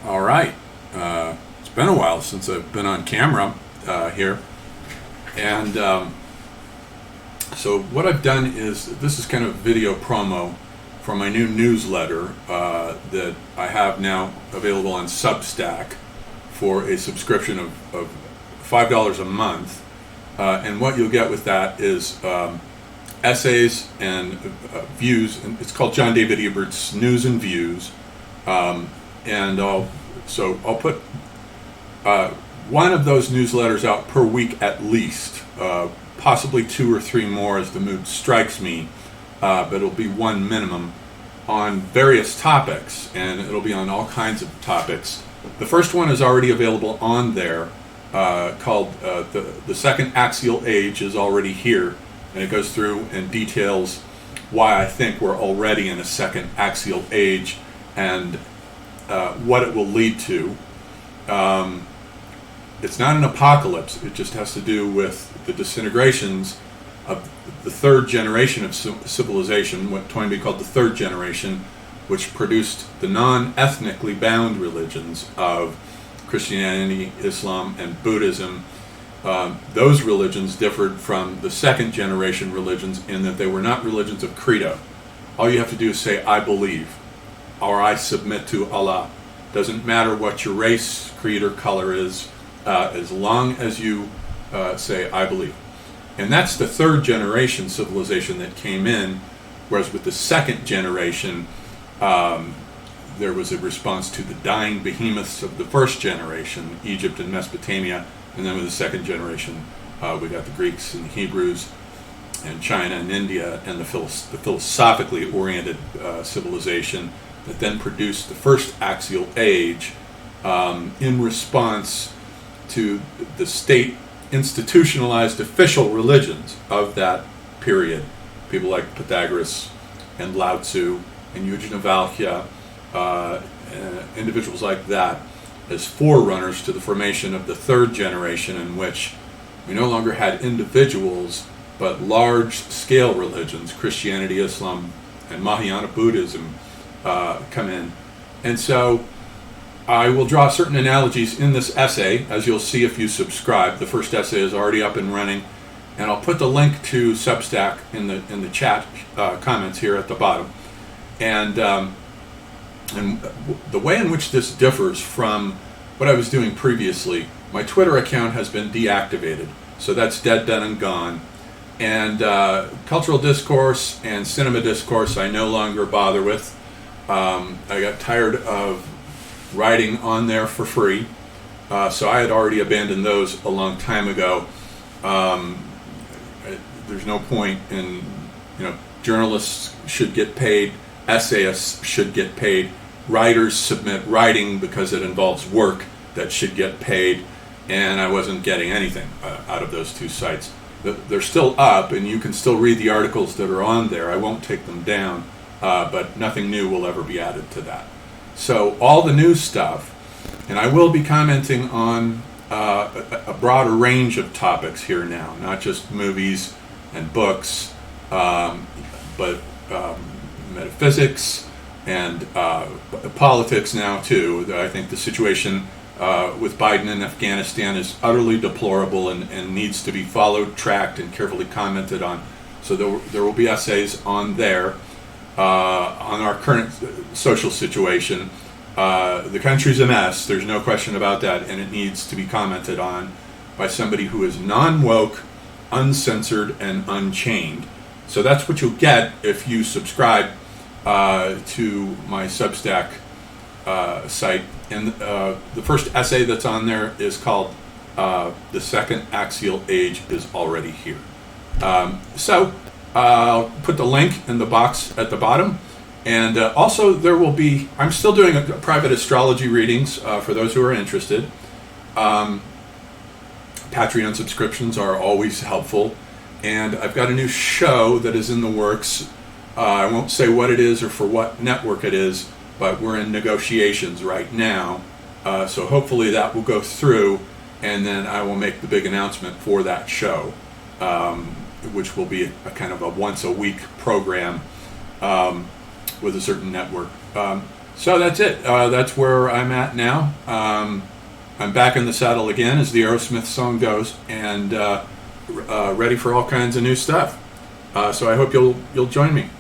All right. It's been a while since I've been on camera here. And so, what I've done is this is kind of video promo for my new newsletter that I have now available on Substack for a subscription of $5 a month. And what you'll get with that is essays and views. And it's called John David Ebert's News and Views. And I'll put one of those newsletters out per week at least, possibly two or three more as the mood strikes me, but it'll be one minimum on various topics, and it'll be on all kinds of topics. The first one is already available on there, called the Second Axial Age is already here, and it goes through and details why I think we're already in a second axial age and what it will lead to. It's not an apocalypse. It just has to do with the disintegrations of the third generation of civilization, what Toynbee called the third generation, which produced the non-ethnically bound religions of Christianity, Islam, and Buddhism. Those religions differed from the second generation religions in that they were not religions of credo. All you have to do is say, I believe, or I submit to Allah. Doesn't matter what your race, creed, or color is, as long as you say, I believe. And that's the third generation civilization that came in, whereas with the second generation, there was a response to the dying behemoths of the first generation, Egypt and Mesopotamia, and then with the second generation, we got the Greeks and the Hebrews, and China and India, and the philosophically oriented civilization that then produced the first axial age in response to the state institutionalized official religions of that period. People like Pythagoras and Lao Tzu and Eugen of Valkia, individuals like that, as forerunners to the formation of the third generation, in which we no longer had individuals but large-scale religions, Christianity, Islam, and Mahayana Buddhism, come in. And so I will draw certain analogies in this essay, as you'll see if you subscribe. The first essay is already up and running, and I'll put the link to Substack in the chat comments here at the bottom. And the way in which this differs from what I was doing previously, my Twitter account has been deactivated, so that's dead, done, and gone. And cultural discourse and cinema discourse I no longer bother with. I got tired of writing on there for free, so I had already abandoned those a long time ago. There's no point in, journalists should get paid, essayists should get paid, writers submit writing because it involves work that should get paid, and I wasn't getting anything out of those two sites. They're still up, and you can still read the articles that are on there. I won't take them down, but nothing new will ever be added to that. So all the new stuff, and I will be commenting on a broader range of topics here now, not just movies and books, but metaphysics and politics now too. I think the situation with Biden in Afghanistan is utterly deplorable and needs to be followed, tracked, and carefully commented on. So there will be essays on there. On our current social situation. The country's a mess, there's no question about that, and it needs to be commented on by somebody who is non-woke, uncensored, and unchained. So that's what you'll get if you subscribe to my Substack site. And the first essay that's on there is called The Second Axial Age is Already Here. I'll put the link in the box at the bottom. And also there will be, I'm still doing private astrology readings for those who are interested. Patreon subscriptions are always helpful. And I've got a new show that is in the works. I won't say what it is or for what network it is, but we're in negotiations right now. So hopefully that will go through, and then I will make the big announcement for that show. Which will be a kind of a once-a-week program with a certain network. So that's it. That's where I'm at now. I'm back in the saddle again, as the Aerosmith song goes, and ready for all kinds of new stuff. So I hope you'll join me.